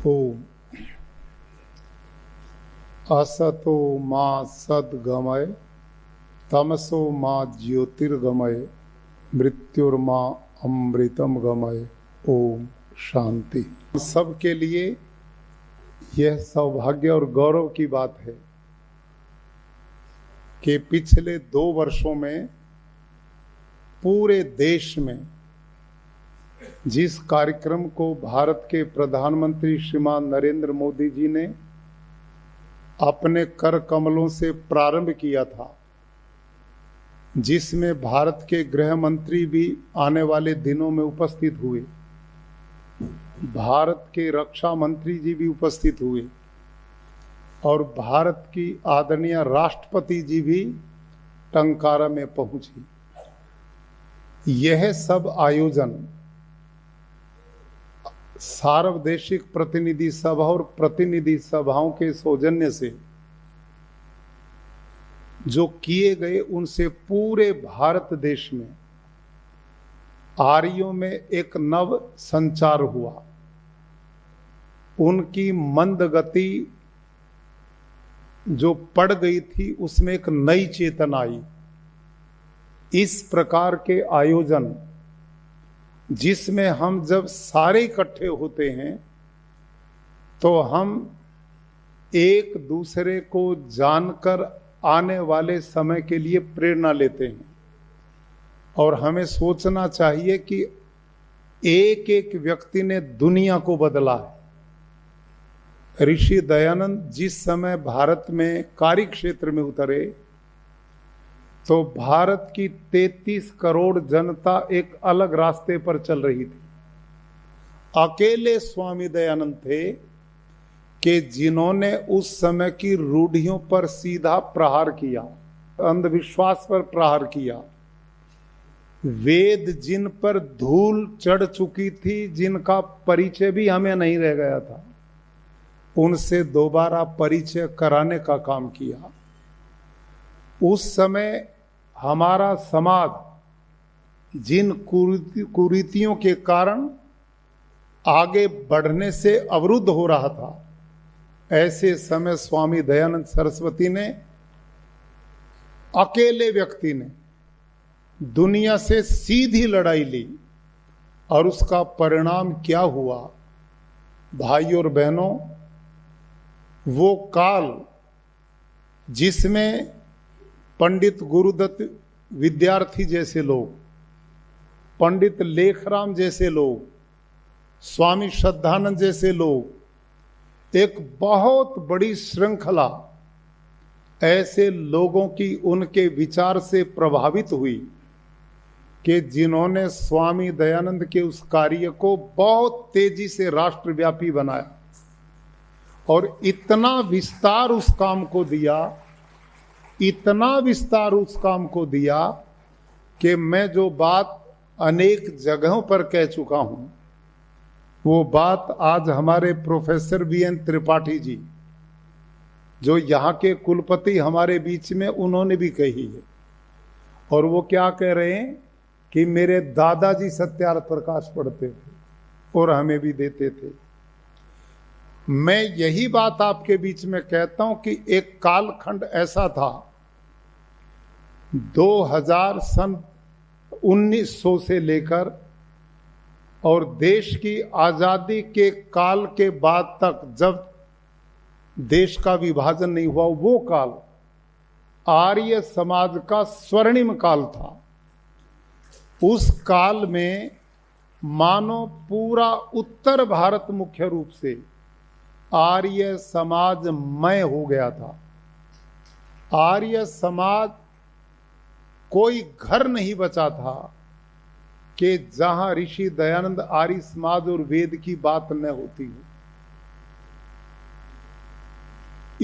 ओम असतो मा सद्गमय तमसो मा ज्योतिर्गमय मृत्युर्मा अमृतम गमय। ओम शांति। सबके लिए यह सौभाग्य और गौरव की बात है कि पिछले 2 वर्षों में पूरे देश में जिस कार्यक्रम को भारत के प्रधानमंत्री श्रीमान नरेंद्र मोदी जी ने अपने कर कमलों से प्रारंभ किया था, जिसमें भारत के गृह मंत्री भी आने वाले दिनों में उपस्थित हुए, भारत के रक्षा मंत्री जी भी उपस्थित हुए और भारत की आदरणीय राष्ट्रपति जी भी टंकारा में पहुंची। यह सब आयोजन सार्वदेशिक प्रतिनिधि सभा और प्रतिनिधि सभाओं के सौजन्य से जो किए गए, उनसे पूरे भारत देश में आर्यों में एक नव संचार हुआ। उनकी मंद गति जो पड़ गई थी, उसमें एक नई चेतना आई। इस प्रकार के आयोजन जिसमें हम जब सारे इकट्ठे होते हैं तो हम एक दूसरे को जानकर आने वाले समय के लिए प्रेरणा लेते हैं और हमें सोचना चाहिए कि एक एक व्यक्ति ने दुनिया को बदला है। ऋषि दयानंद जिस समय भारत में कार्य क्षेत्र में उतरे तो भारत की 33 करोड़ जनता एक अलग रास्ते पर चल रही थी। अकेले स्वामी दयानंद थे कि जिन्होंने उस समय की रूढ़ियों पर सीधा प्रहार किया, अंधविश्वास पर प्रहार किया। वेद जिन पर धूल चढ़ चुकी थी, जिनका परिचय भी हमें नहीं रह गया था, उनसे दोबारा परिचय कराने का काम किया। उस समय हमारा समाज जिन कुरीतियों के कारण आगे बढ़ने से अवरुद्ध हो रहा था, ऐसे समय स्वामी दयानंद सरस्वती ने, अकेले व्यक्ति ने दुनिया से सीधी लड़ाई ली और उसका परिणाम क्या हुआ? भाइयों और बहनों, वो काल जिसमें पंडित गुरुदत्त विद्यार्थी जैसे लोग, पंडित लेखराम जैसे लोग, स्वामी श्रद्धानंद जैसे लोग, एक बहुत बड़ी श्रृंखला ऐसे लोगों की उनके विचार से प्रभावित हुई कि जिन्होंने स्वामी दयानंद के उस कार्य को बहुत तेजी से राष्ट्रव्यापी बनाया और इतना विस्तार उस काम को दिया, इतना विस्तार उस काम को दिया कि मैं जो बात अनेक जगहों पर कह चुका हूं, वो बात आज हमारे प्रोफेसर VN त्रिपाठी जी, जो यहाँ के कुलपति हमारे बीच में, उन्होंने भी कही है। और वो क्या कह रहे हैं कि मेरे दादाजी सत्यार्थ प्रकाश पढ़ते थे और हमें भी देते थे। मैं यही बात आपके बीच में कहता हूं कि एक कालखंड ऐसा था, 2000 सन 1900 से लेकर और देश की आजादी के काल के बाद तक, जब देश का विभाजन नहीं हुआ, वो काल आर्य समाज का स्वर्णिम काल था। उस काल में मानो पूरा उत्तर भारत मुख्य रूप से आर्य समाजमय हो गया था। आर्य समाज, कोई घर नहीं बचा था कि जहां ऋषि दयानंद आर्य समाज और वेद की बात न होती हो।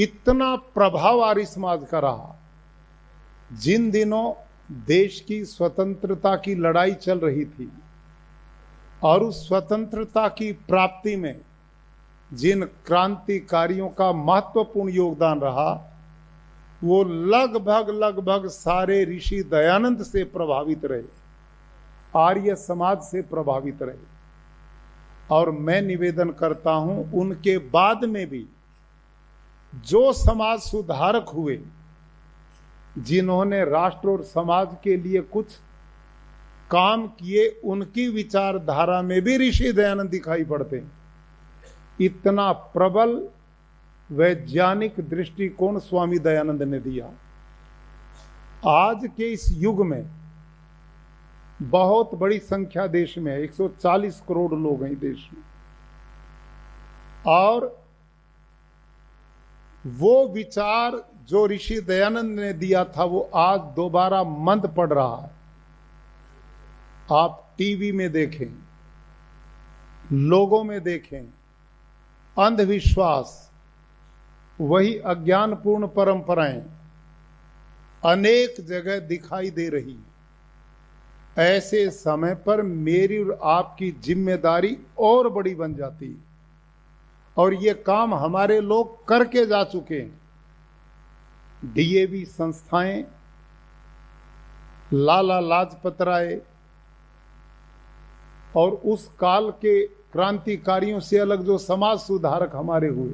इतना प्रभाव आर्य समाज का रहा। जिन दिनों देश की स्वतंत्रता की लड़ाई चल रही थी और उस स्वतंत्रता की प्राप्ति में जिन क्रांतिकारियों का महत्वपूर्ण योगदान रहा, वो लगभग सारे ऋषि दयानंद से प्रभावित रहे, आर्य समाज से प्रभावित रहे। और मैं निवेदन करता हूं उनके बाद में भी जो समाज सुधारक हुए, जिन्होंने राष्ट्र और समाज के लिए कुछ काम किए, उनकी विचारधारा में भी ऋषि दयानंद दिखाई पड़ते हैं। इतना प्रबल वैज्ञानिक दृष्टिकोण स्वामी दयानंद ने दिया। आज के इस युग में बहुत बड़ी संख्या देश में है, 140 करोड़ लोग हैं देश में, और वो विचार जो ऋषि दयानंद ने दिया था वो आज दोबारा मंद पड़ रहा है। आप टीवी में देखें, लोगों में देखें, अंधविश्वास, वही अज्ञानपूर्ण परंपराएं अनेक जगह दिखाई दे रही हैं। ऐसे समय पर मेरी और आपकी जिम्मेदारी और बड़ी बन जाती है, और ये काम हमारे लोग करके जा चुके हैं। डीएवी संस्थाएं, लाला लाजपत राय और उस काल के क्रांतिकारियों से अलग जो समाज सुधारक हमारे हुए,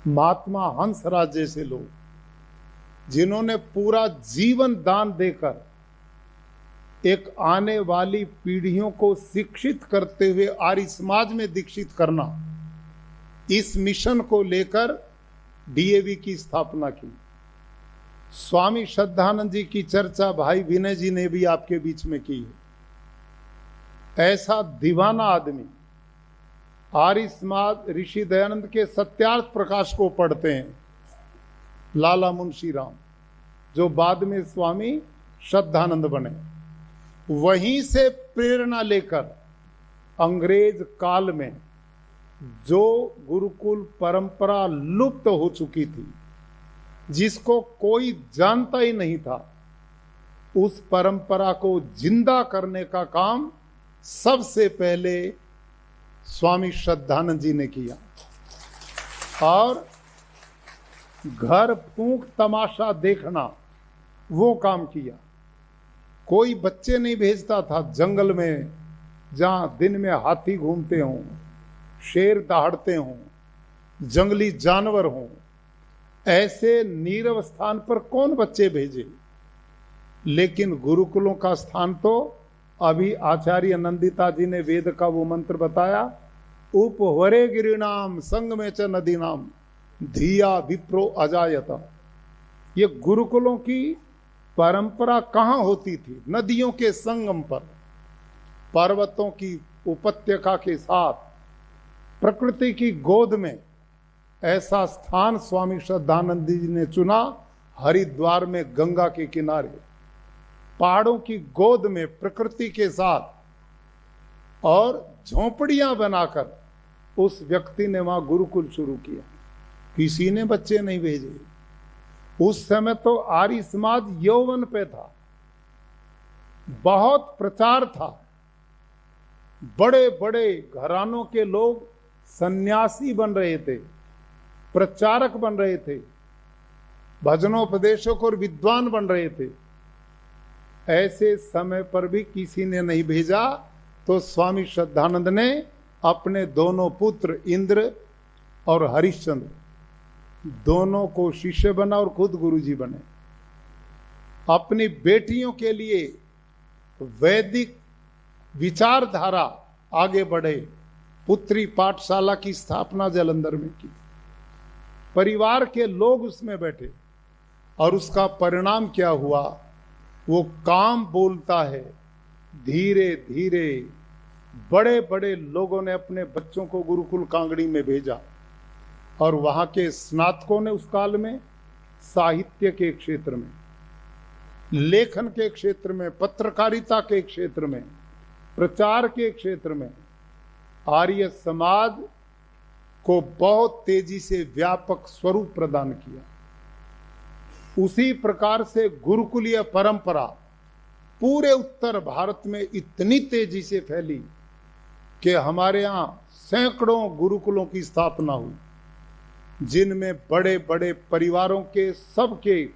महात्मा हंसराज जैसे लोग, जिन्होंने पूरा जीवन दान देकर एक आने वाली पीढ़ियों को शिक्षित करते हुए आर्य समाज में दीक्षित करना, इस मिशन को लेकर डीएवी की स्थापना की। स्वामी श्रद्धानंद जी की चर्चा भाई विनय जी ने भी आपके बीच में की है। ऐसा दीवाना आदमी आर्य समाज ऋषि दयानंद के सत्यार्थ प्रकाश को पढ़ते हैं, लाला मुंशी राम, जो बाद में स्वामी श्रद्धानंद बने। वहीं से प्रेरणा लेकर अंग्रेज काल में जो गुरुकुल परंपरा लुप्त हो चुकी थी, जिसको कोई जानता ही नहीं था, उस परंपरा को जिंदा करने का काम सबसे पहले स्वामी श्रद्धानंद जी ने किया। और घर फूंक तमाशा देखना वो काम किया। कोई बच्चे नहीं भेजता था जंगल में, जहां दिन में हाथी घूमते हों, शेर दहाड़ते हों, जंगली जानवर हों। ऐसे नीरव स्थान पर कौन बच्चे भेजे? लेकिन गुरुकुलों का स्थान तो अभी आचार्य नंदिता जी ने वेद का वो मंत्र बताया, उपवरे गिरिनाम संग में च नदी नाम धिया विप्रो अजायता। ये गुरुकुलों की परंपरा कहां होती थी? नदियों के संगम पर, पर्वतों की उपत्यका के साथ, प्रकृति की गोद में। ऐसा स्थान स्वामी श्रद्धानंद जी ने चुना, हरिद्वार में गंगा के किनारे, पहाड़ों की गोद में, प्रकृति के साथ, और झोंपड़ियां बनाकर उस व्यक्ति ने वहां गुरुकुल शुरू किया। किसी ने बच्चे नहीं भेजे। उस समय तो आर्य समाज यौवन पे था, बहुत प्रचार था। बड़े बड़े घरानों के लोग सन्यासी बन रहे थे, प्रचारक बन रहे थे, भजनोपदेशक और विद्वान बन रहे थे। ऐसे समय पर भी किसी ने नहीं भेजा, तो स्वामी श्रद्धानंद ने अपने दोनों पुत्र इंद्र और हरिश्चंद्र दोनों को शिष्य बना और खुद गुरुजी बने। अपनी बेटियों के लिए वैदिक विचारधारा आगे बढ़े, पुत्री पाठशाला की स्थापना जालंधर में की। परिवार के लोग उसमें बैठे, और उसका परिणाम क्या हुआ? वो काम बोलता है। धीरे धीरे बड़े बड़े लोगों ने अपने बच्चों को गुरुकुल कांगड़ी में भेजा, और वहां के स्नातकों ने उस काल में साहित्य के क्षेत्र में, लेखन के क्षेत्र में, पत्रकारिता के क्षेत्र में, प्रचार के क्षेत्र में आर्य समाज को बहुत तेजी से व्यापक स्वरूप प्रदान किया। उसी प्रकार से गुरुकुलीय परंपरा पूरे उत्तर भारत में इतनी तेजी से फैली कि हमारे यहां सैकड़ों गुरुकुलों की स्थापना हुई, जिनमें बड़े बड़े परिवारों के, सबके,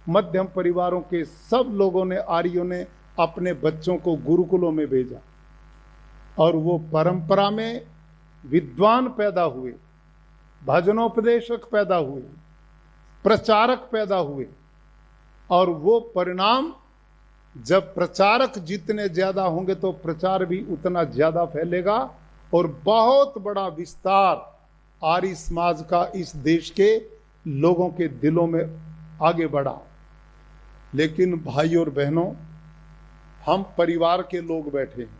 मध्यम परिवारों के सब लोगों ने, आर्यों ने अपने बच्चों को गुरुकुलों में भेजा। और वो परंपरा में विद्वान पैदा हुए, भजनोपदेशक पैदा हुए, प्रचारक पैदा हुए, और वो परिणाम जब प्रचारक जितने ज्यादा होंगे तो प्रचार भी उतना ज्यादा फैलेगा और बहुत बड़ा विस्तार आर्य समाज का इस देश के लोगों के दिलों में आगे बढ़ा। लेकिन भाई और बहनों, हम परिवार के लोग बैठे हैं,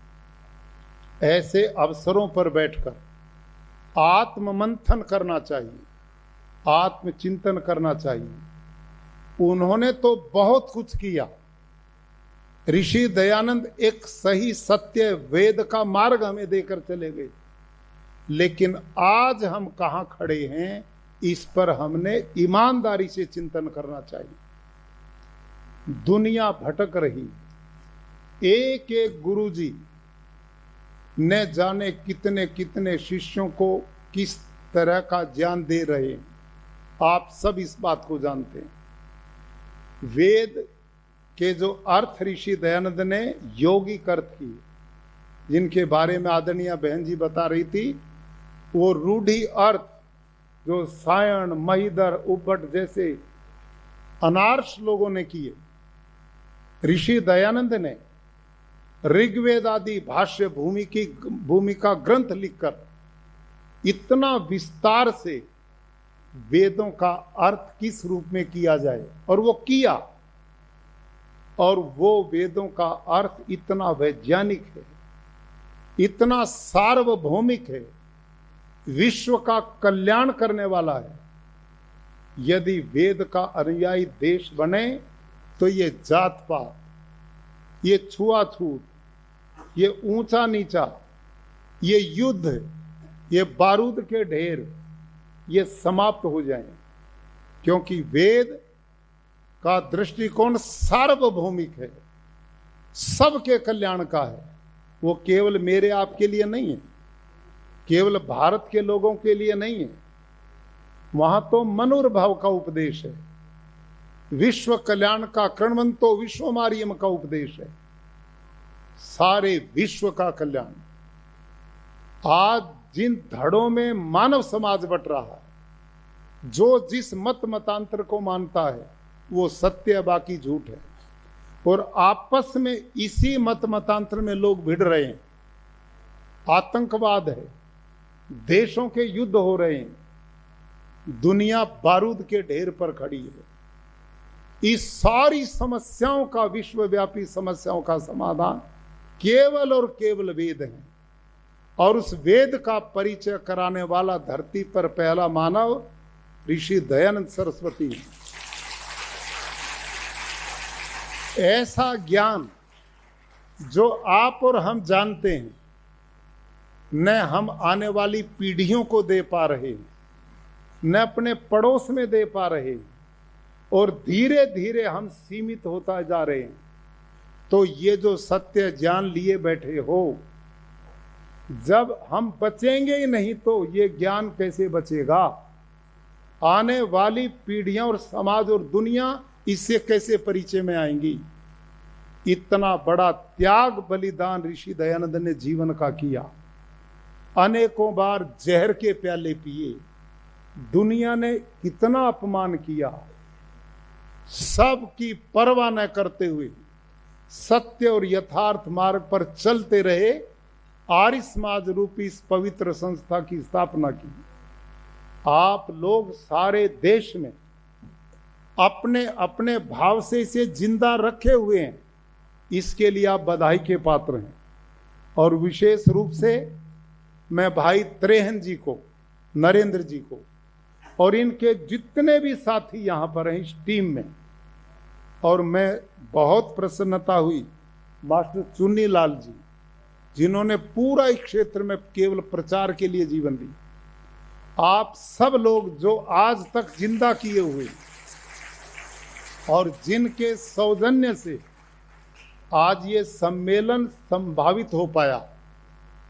ऐसे अवसरों पर बैठकर आत्म मंथन करना चाहिए, आत्मचिंतन करना चाहिए। उन्होंने तो बहुत कुछ किया। ऋषि दयानंद एक सही सत्य वेद का मार्ग हमें देकर चले गए, लेकिन आज हम कहां खड़े हैं इस पर हमने ईमानदारी से चिंतन करना चाहिए। दुनिया भटक रही, एक एक गुरुजी न जाने कितने कितने शिष्यों को किस तरह का ज्ञान दे रहे हैं, आप सब इस बात को जानते हैं। वेद के जो अर्थ ऋषि दयानंद ने यौगिक अर्थ किए, जिनके बारे में आदरणीय बहन जी बता रही थी, वो रूढ़ी अर्थ जो सायण, महिधर, उब्बट जैसे अनार्ष लोगों ने किए, ऋषि दयानंद ने ऋग्वेद आदि भाष्य भूमिका ग्रंथ लिखकर इतना विस्तार से वेदों का अर्थ किस रूप में किया जाए, और वो किया, और वो वेदों का अर्थ इतना वैज्ञानिक है, इतना सार्वभौमिक है, विश्व का कल्याण करने वाला है। यदि वेद का अनुयायी देश बने तो ये जात पात, ये छुआछूत, ये ऊंचा नीचा, ये युद्ध, ये बारूद के ढेर, ये समाप्त हो जाएं, क्योंकि वेद का दृष्टिकोण सार्वभौमिक है, सबके कल्याण का है। वो केवल मेरे आपके लिए नहीं है, केवल भारत के लोगों के लिए नहीं है। वहां तो मनुर्भाव का उपदेश है, विश्व कल्याण का कृण्वन्तो विश्वमार्यम का उपदेश है, सारे विश्व का कल्याण। आज जिन धड़ों में मानव समाज बट रहा है, जो जिस मत मतांतर को मानता है वो सत्य है, बाकी झूठ है, और आपस में इसी मत मतांतर में लोग भिड़ रहे हैं। आतंकवाद है, देशों के युद्ध हो रहे हैं, दुनिया बारूद के ढेर पर खड़ी है। इस सारी समस्याओं का, विश्वव्यापी समस्याओं का समाधान केवल और केवल वेद है, और उस वेद का परिचय कराने वाला धरती पर पहला मानव ऋषि दयानंद सरस्वती है। ऐसा ज्ञान जो आप और हम जानते हैं, न हम आने वाली पीढ़ियों को दे पा रहे, न अपने पड़ोस में दे पा रहे, और धीरे धीरे हम सीमित होता जा रहे हैं। तो ये जो सत्य ज्ञान लिए बैठे हो, जब हम बचेंगे ही नहीं तो ये ज्ञान कैसे बचेगा? आने वाली पीढ़ियां और समाज और दुनिया इससे कैसे परिचय में आएंगी? इतना बड़ा त्याग बलिदान ऋषि दयानंद ने जीवन का किया। अनेकों बार जहर के प्याले पिए, दुनिया ने कितना अपमान किया, सबकी परवाह न करते हुए सत्य और यथार्थ मार्ग पर चलते रहे, आर्य समाज रूपी इस पवित्र संस्था की स्थापना की। आप लोग सारे देश में अपने अपने भाव से इसे जिंदा रखे हुए हैं, इसके लिए आप बधाई के पात्र हैं। और विशेष रूप से मैं भाई त्रेहन जी को, नरेंद्र जी को, और इनके जितने भी साथी यहां पर हैं इस टीम में, और मैं बहुत प्रसन्नता हुई मास्टर चुन्नी लाल जी, जिन्होंने पूरा इस क्षेत्र में केवल प्रचार के लिए जीवन दी। आप सब लोग जो आज तक जिंदा किए हुए और जिनके सौजन्य से आज ये सम्मेलन संभावित हो पाया,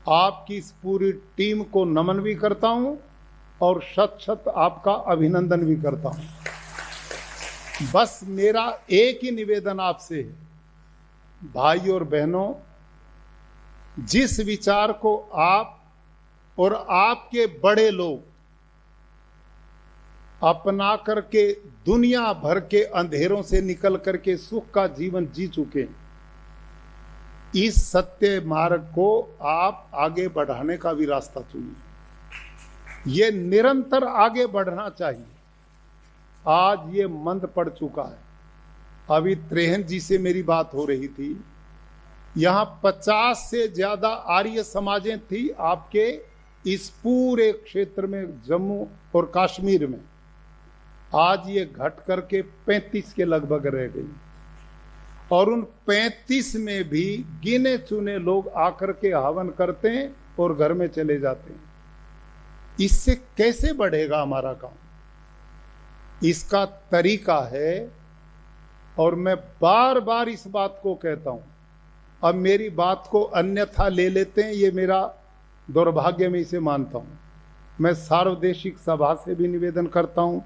आपकी इस पूरी टीम को नमन भी करता हूं और शत शत आपका अभिनंदन भी करता हूं। बस मेरा एक ही निवेदन आपसे है, भाई और बहनों, जिस विचार को आप और आपके बड़े लोग अपना करके दुनिया भर के अंधेरों से निकल करके सुख का जीवन जी चुके हैं, इस सत्य मार्ग को आप आगे बढ़ाने का भी रास्ता चुनिए। ये निरंतर आगे बढ़ना चाहिए। आज ये मंद पड़ चुका है। अभी त्रेहन जी से मेरी बात हो रही थी, यहां 50 से ज्यादा आर्य समाजें थी आपके इस पूरे क्षेत्र में, जम्मू और कश्मीर में। आज ये घट करके 35 के लगभग रह गई, और उन 35 में भी गिने चुने लोग आकर के हवन करते हैं और घर में चले जाते हैं। इससे कैसे बढ़ेगा हमारा काम? इसका तरीका है, और मैं बार बार इस बात को कहता हूं। अब मेरी बात को अन्यथा ले लेते हैं, ये मेरा दुर्भाग्य, मैं इसे मानता हूं। मैं सार्वदेशिक सभा से भी निवेदन करता हूं,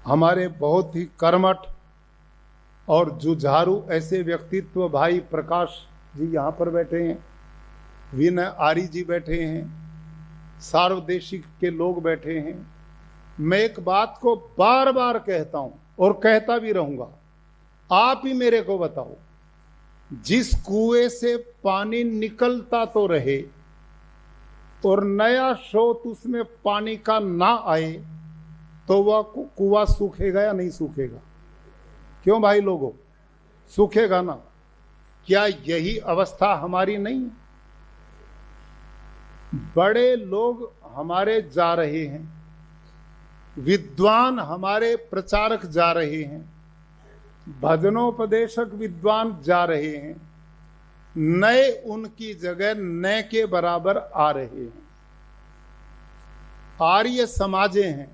हमारे बहुत ही कर्मठ और जुझारू ऐसे व्यक्तित्व, भाई प्रकाश जी यहाँ पर बैठे हैं, विनय आर्य जी बैठे हैं, सार्वदेशिक के लोग बैठे हैं। मैं एक बात को बार बार कहता हूं और कहता भी रहूंगा, आप ही मेरे को बताओ, जिस कुएं से पानी निकलता तो रहे और नया स्रोत उसमें पानी का ना आए, तो वह कुआं सूखेगा या नहीं सूखेगा? क्यों भाई लोगों, सूखेगा ना? क्या यही अवस्था हमारी नहीं है? बड़े लोग हमारे जा रहे हैं, विद्वान हमारे प्रचारक जा रहे हैं, भजनोपदेशक विद्वान जा रहे हैं, नए उनकी जगह नए के बराबर आ रहे हैं। आर्य समाजें हैं,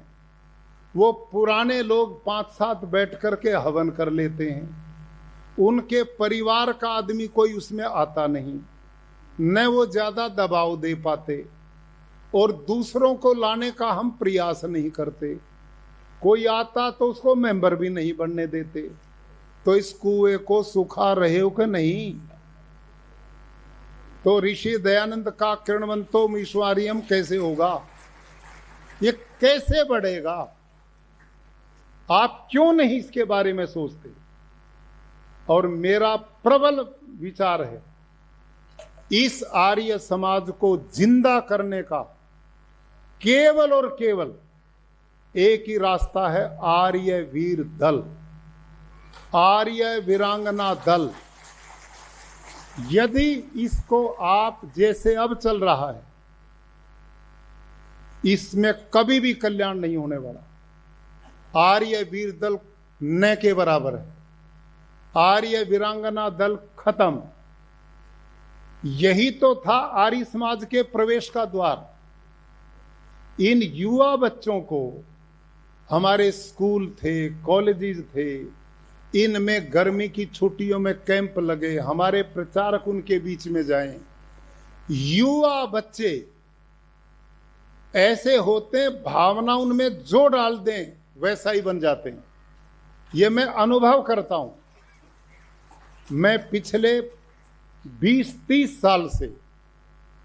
वो पुराने लोग 5-7 बैठ करके हवन कर लेते हैं, उनके परिवार का आदमी कोई उसमें आता नहीं, न वो ज्यादा दबाव दे पाते, और दूसरों को लाने का हम प्रयास नहीं करते। कोई आता तो उसको मेंबर भी नहीं बनने देते। तो इस कुएं को सुखा रहे हो कि नहीं? तो ऋषि दयानंद का किरणवंतोम ईश्वरियम कैसे होगा? ये कैसे बढ़ेगा? आप क्यों नहीं इसके बारे में सोचते? और मेरा प्रबल विचार है, इस आर्य समाज को जिंदा करने का केवल और केवल एक ही रास्ता है, आर्य वीर दल, आर्य वीरांगना दल। यदि इसको आप, जैसे अब चल रहा है, इसमें कभी भी कल्याण नहीं होने वाला। आर्य वीर दल न के बराबर है, आर्य वीरांगना दल खत्म। यही तो था आर्य समाज के प्रवेश का द्वार। इन युवा बच्चों को, हमारे स्कूल थे, कॉलेजेस थे, इनमें गर्मी की छुट्टियों में कैंप लगे, हमारे प्रचारक उनके बीच में जाएं। युवा बच्चे ऐसे होते, भावना उनमें जो डाल दें वैसा ही बन जाते हैं। ये मैं अनुभव करता हूं। मैं पिछले 20-30 साल से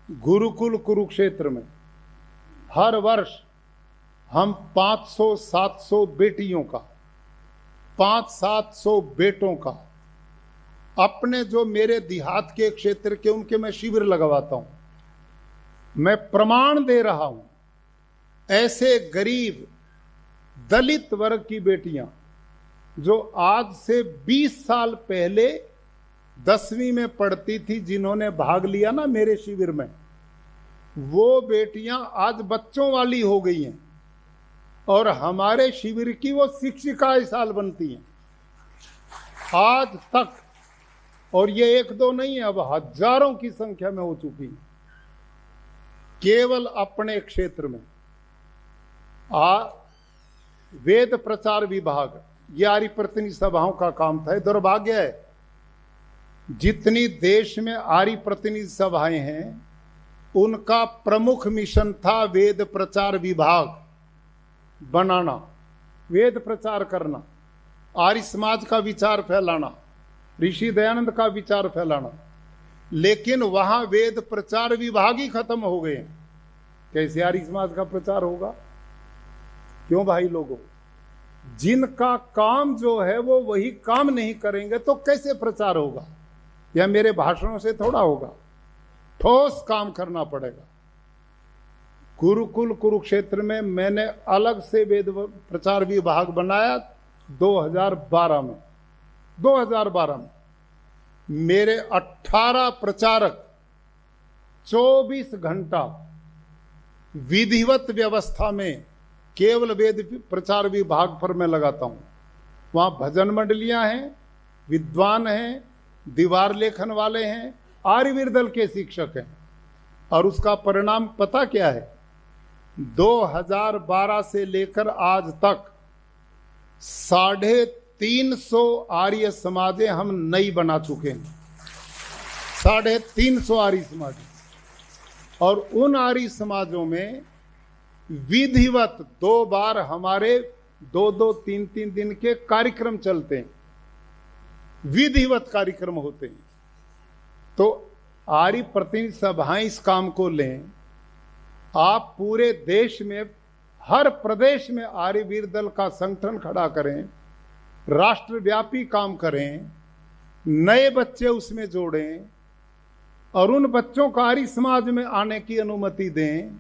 गुरुकुल कुरुक्षेत्र में हर वर्ष हम 500-700 बेटियों का, 500-700 बेटों का, अपने जो मेरे देहात के क्षेत्र के, उनके मैं शिविर लगवाता हूं। मैं प्रमाण दे रहा हूं, ऐसे गरीब दलित वर्ग की बेटियां जो आज से 20 साल पहले 10वीं में पढ़ती थी, जिन्होंने भाग लिया ना मेरे शिविर में, वो बेटियां आज बच्चों वाली हो गई हैं और हमारे शिविर की वो शिक्षिका इस साल बनती हैं आज तक। और ये 1-2 नहीं है, अब हजारों की संख्या में हो चुकी है। केवल अपने क्षेत्र में वेद प्रचार विभाग, ये आर्य प्रतिनिधि सभाओं का काम था। दुर्भाग्य है, जितनी देश में आर्य प्रतिनिधि सभाएं हैं, उनका प्रमुख मिशन था वेद प्रचार विभाग बनाना, वेद प्रचार करना, आर्य समाज का विचार फैलाना, ऋषि दयानंद का विचार फैलाना। लेकिन वहां वेद प्रचार विभाग ही खत्म हो गए। कैसे आर्य समाज का प्रचार होगा? क्यों भाई लोगों, जिनका काम जो है वो वही काम नहीं करेंगे तो कैसे प्रचार होगा? या मेरे भाषणों से थोड़ा होगा, ठोस काम करना पड़ेगा। गुरुकुल कुरुक्षेत्र में मैंने अलग से वेद प्रचार विभाग बनाया 2012 में। 2012 में मेरे 18 प्रचारक 24 घंटा विधिवत व्यवस्था में केवल वेद प्रचार विभाग पर मैं लगाता हूं। वहां भजन मंडलियां हैं, विद्वान हैं, दीवार लेखन वाले हैं, आर्यवीर दल के शिक्षक हैं। और उसका परिणाम पता क्या है? 2012 से लेकर आज तक 350 आर्य समाजें हम नई बना चुके हैं। 350 आर्य समाज। और उन आर्य समाजों में विधिवत 2 बार हमारे 2-2, 3-3 दिन के कार्यक्रम चलते हैं, विधिवत कार्यक्रम होते हैं। तो आर्य प्रतिनिधि सभाएं इस काम को लें। आप पूरे देश में, हर प्रदेश में आर्यवीर दल का संगठन खड़ा करें, राष्ट्रव्यापी काम करें, नए बच्चे उसमें जोड़ें और उन बच्चों को आर्य समाज में आने की अनुमति दें,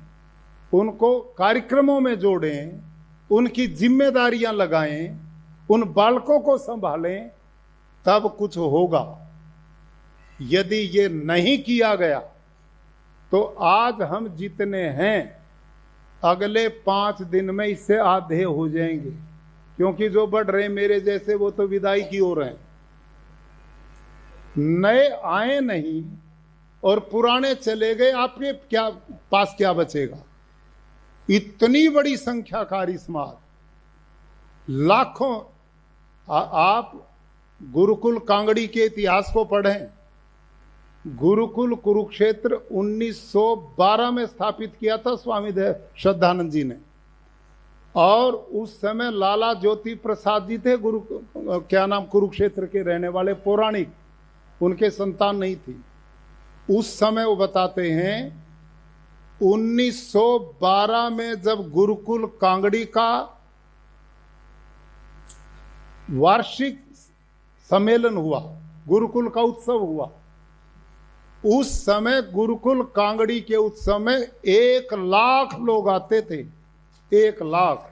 उनको कार्यक्रमों में जोड़ें, उनकी जिम्मेदारियां लगाएं, उन बालकों को संभालें, तब कुछ होगा। यदि ये नहीं किया गया तो आज हम जितने हैं अगले 5 दिन में इससे आधे हो जाएंगे, क्योंकि जो बढ़ रहे मेरे जैसे वो तो विदाई की ओर हैं। नए आए नहीं और पुराने चले गए, आपके पास क्या बचेगा? इतनी बड़ी संख्या का आर्य समाज, लाखों। आप गुरुकुल कांगड़ी के इतिहास को पढ़ें। गुरुकुल कुरुक्षेत्र 1912 में स्थापित किया था स्वामी श्रद्धानंद जी ने। और उस समय लाला ज्योति प्रसाद जी थे कुरुक्षेत्र के रहने वाले पौराणिक, उनके संतान नहीं थी। उस समय वो बताते हैं 1912 में जब गुरुकुल कांगड़ी का वार्षिक सम्मेलन हुआ, गुरुकुल का उत्सव हुआ, उस समय गुरुकुल कांगड़ी के उत्सव में 1 लाख लोग आते थे। 1 लाख।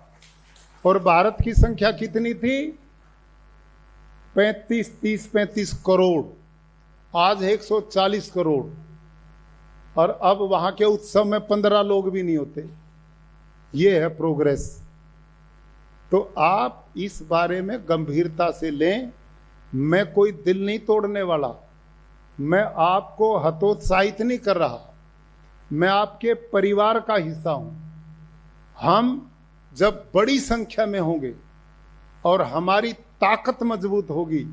और भारत की संख्या कितनी थी? 30-35 करोड़। आज 140 करोड़। और अब वहां के उत्सव में 15 लोग भी नहीं होते। ये है प्रोग्रेस। तो आप इस बारे में गंभीरता से लें। मैं कोई दिल नहीं तोड़ने वाला, मैं आपको हतोत्साहित नहीं कर रहा, मैं आपके परिवार का हिस्सा हूं। हम जब बड़ी संख्या में होंगे और हमारी ताकत मजबूत होगी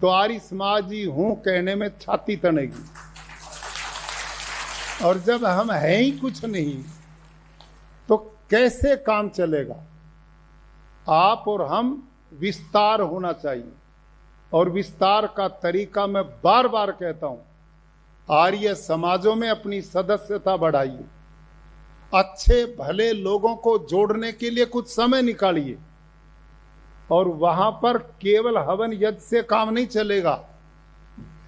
तो आर्य समाजी हूं कहने में छाती तनेगी। और जब हम हैं ही कुछ नहीं तो कैसे काम चलेगा? आप और हम विस्तार होना चाहिए। और विस्तार का तरीका मैं बार बार कहता हूं, आर्य समाजों में अपनी सदस्यता बढ़ाइए। अच्छे भले लोगों को जोड़ने के लिए कुछ समय निकालिए। और वहां पर केवल हवन यज्ञ से काम नहीं चलेगा,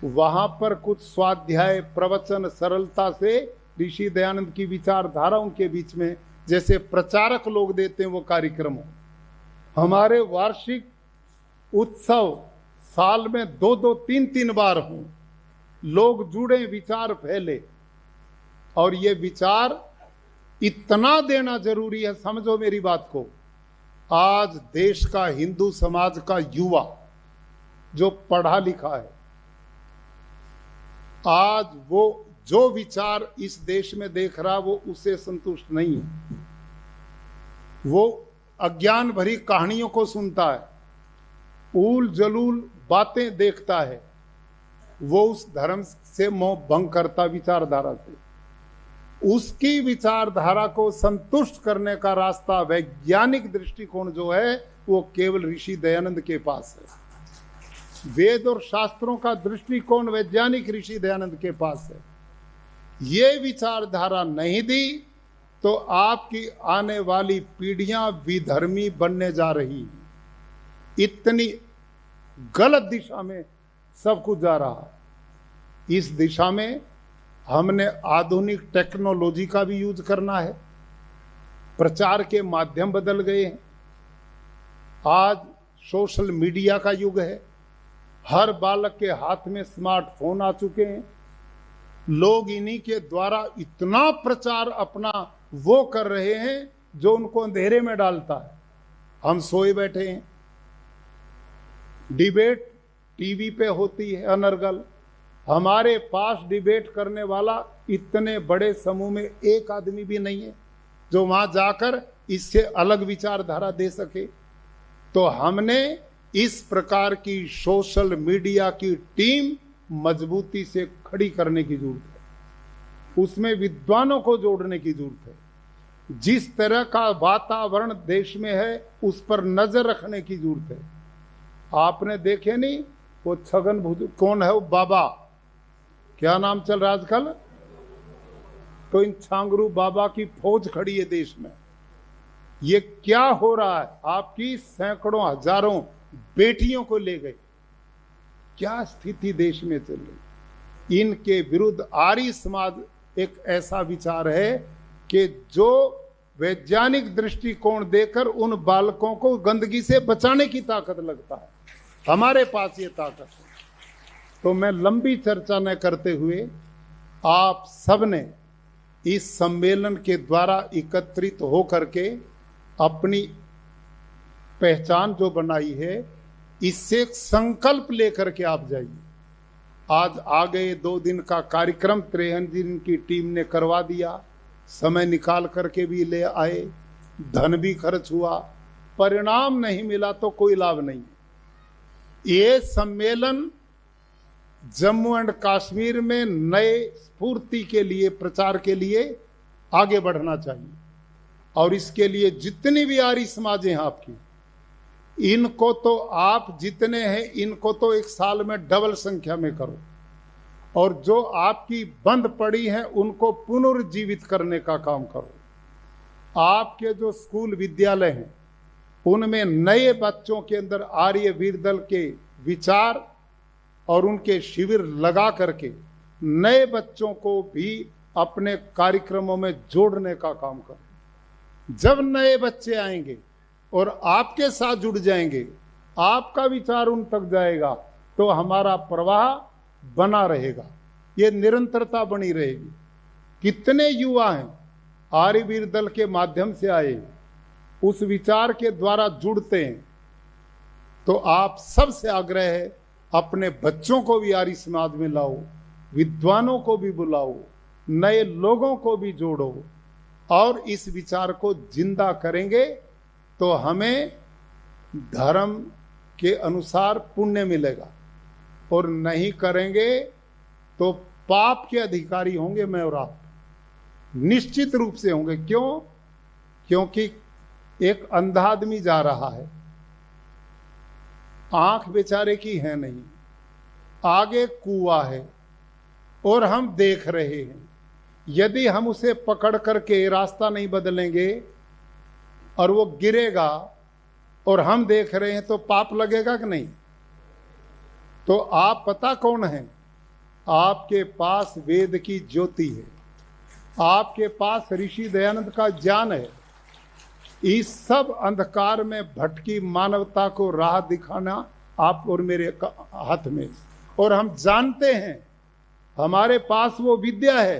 वहां पर कुछ स्वाध्याय, प्रवचन, सरलता से ऋषि दयानंद की विचारधारा उनके बीच में जैसे प्रचारक लोग देते हैं वो कार्यक्रम हो। हमारे वार्षिक उत्सव साल में 2-2, 3-3 बार हों, लोग जुड़े, विचार फैले। और ये विचार इतना देना जरूरी है, समझो मेरी बात को। आज देश का, हिंदू समाज का युवा जो पढ़ा लिखा है, आज वो जो विचार इस देश में देख रहा वो उससे संतुष्ट नहीं है। वो अज्ञान भरी कहानियों को सुनता है, ऊल जलूल बातें देखता है, वो उस धर्म से मोह भंग करता विचारधारा से। उसकी विचारधारा को संतुष्ट करने का रास्ता, वैज्ञानिक दृष्टिकोण जो है वो केवल ऋषि दयानंद के पास है। वेद और शास्त्रों का दृष्टिकोण वैज्ञानिक ऋषि दयानंद के पास है। ये विचारधारा नहीं दी तो आपकी आने वाली पीढ़ियां विधर्मी बनने जा रही हैं। इतनी गलत दिशा में सब कुछ जा रहा है। इस दिशा में हमने आधुनिक टेक्नोलॉजी का भी यूज करना है। प्रचार के माध्यम बदल गए हैं। आज सोशल मीडिया का युग है। हर बालक के हाथ में स्मार्टफोन आ चुके हैं। लोग इन्हीं के द्वारा इतना प्रचार अपना वो कर रहे हैं जो उनको अंधेरे में डालता है। हम सोए बैठे हैं, डिबेट टीवी पे होती है अनर्गल। हमारे पास डिबेट करने वाला इतने बड़े समूह में एक आदमी भी नहीं है जो वहां जाकर इससे अलग विचारधारा दे सके। तो हमने इस प्रकार की सोशल मीडिया की टीम मजबूती से खड़ी करने की जरूरत है। उसमें विद्वानों को जोड़ने की जरूरत है। जिस तरह का वातावरण देश में है उस पर नजर रखने की जरूरत है। आपने देखे नहीं वो छगन भुज कौन है, वो बाबा क्या नाम चल रहा आजकल, तो इन छांगरू बाबा की फौज खड़ी है देश में। ये क्या हो रहा है? आपकी सैकड़ों हजारों बेटियों को ले गए। क्या स्थिति देश में चल रही। इनके विरुद्ध आर्य समाज एक ऐसा विचार है कि जो वैज्ञानिक दृष्टिकोण देकर उन बालकों को गंदगी से बचाने की ताकत लगता है। हमारे पास ये ताकत है। तो मैं लंबी चर्चा न करते हुए आप सबने इस सम्मेलन के द्वारा एकत्रित होकर के अपनी पहचान जो बनाई है इससे एक संकल्प लेकर के आप जाइए। आज आगे 2 दिन का कार्यक्रम 53 दिन की टीम ने करवा दिया। समय निकाल करके भी ले आए, धन भी खर्च हुआ, परिणाम नहीं मिला तो कोई लाभ नहीं। ये सम्मेलन जम्मू एंड कश्मीर में नए स्फूर्ति के लिए, प्रचार के लिए आगे बढ़ना चाहिए। और इसके लिए जितनी भी आर्य समाज हैं आपकी, इनको तो आप जितने हैं इनको तो 1 साल में डबल संख्या में करो। और जो आपकी बंद पड़ी हैं उनको पुनर्जीवित करने का काम करो। आपके जो स्कूल विद्यालय हैं उनमें नए बच्चों के अंदर आर्य वीर दल के विचार और उनके शिविर लगा करके नए बच्चों को भी अपने कार्यक्रमों में जोड़ने का काम करो। जब नए बच्चे आएंगे और आपके साथ जुड़ जाएंगे, आपका विचार उन तक जाएगा, तो हमारा प्रवाह बना रहेगा, ये निरंतरता बनी रहेगी। कितने युवा हैं आर्य वीर दल के माध्यम से आए, उस विचार के द्वारा जुड़ते हैं। तो आप सबसे आग्रह है अपने बच्चों को भी आर्य समाज में लाओ, विद्वानों को भी बुलाओ, नए लोगों को भी जोड़ो और इस विचार को जिंदा करेंगे तो हमें धर्म के अनुसार पुण्य मिलेगा। और नहीं करेंगे तो पाप के अधिकारी होंगे मैं और आप, निश्चित रूप से होंगे। क्यों? क्योंकि एक अंधा आदमी जा रहा है, आंख बेचारे की है नहीं, आगे कुआं है और हम देख रहे हैं। यदि हम उसे पकड़ करके रास्ता नहीं बदलेंगे और वो गिरेगा और हम देख रहे हैं तो पाप लगेगा कि नहीं? तो आप पता कौन है? आपके पास वेद की ज्योति है, आपके पास ऋषि दयानंद का ज्ञान है। इस सब अंधकार में भटकी मानवता को राह दिखाना आप और मेरे हाथ में। और हम जानते हैं हमारे पास वो विद्या है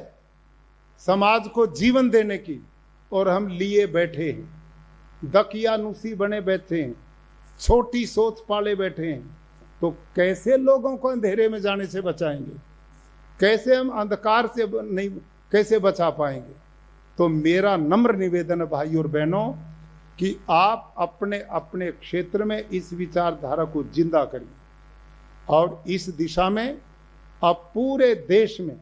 समाज को जीवन देने की, और हम लिए बैठे हैं, दकियानुसी बने बैठे हैं, छोटी सोच पाले बैठे हैं। तो कैसे लोगों को अंधेरे में जाने से बचाएंगे? कैसे हम अंधकार से नहीं कैसे बचा पाएंगे? तो मेरा नम्र निवेदन है भाई और बहनों कि आप अपने अपने क्षेत्र में इस विचारधारा को जिंदा करिए। और इस दिशा में अब पूरे देश में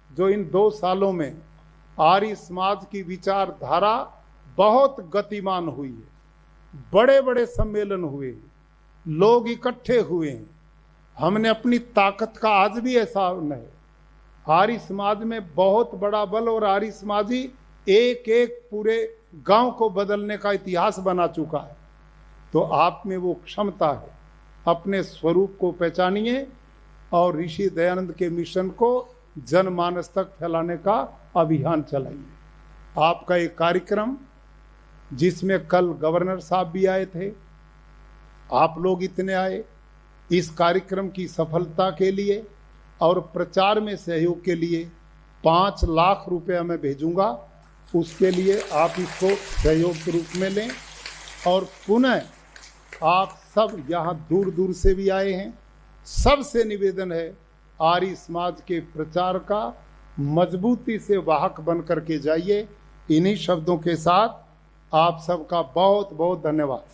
जो इन 2 सालों में आर्य समाज की विचारधारा बहुत गतिमान हुई है, बड़े बड़े सम्मेलन हुए हैं, लोग इकट्ठे हुए हैं, हमने अपनी ताकत का आज भी एहसास नहीं। आर्य समाज में बहुत बड़ा बल, और आर्य समाज ही एक एक पूरे गांव को बदलने का इतिहास बना चुका है। तो आप में वो क्षमता है, अपने स्वरूप को पहचानिए और ऋषि दयानंद के मिशन को जनमानस तक फैलाने का अभियान चलाइए। आपका एक कार्यक्रम जिसमें कल गवर्नर साहब भी आए थे, आप लोग इतने आए, इस कार्यक्रम की सफलता के लिए और प्रचार में सहयोग के लिए 5 लाख रुपए मैं भेजूंगा। उसके लिए आप इसको सहयोग के रूप में लें। और पुनः आप सब यहाँ दूर दूर से भी आए हैं, सबसे निवेदन है आर्य समाज के प्रचार का मजबूती से वाहक बन करके जाइए। इन्हीं शब्दों के साथ आप सबका बहुत बहुत धन्यवाद।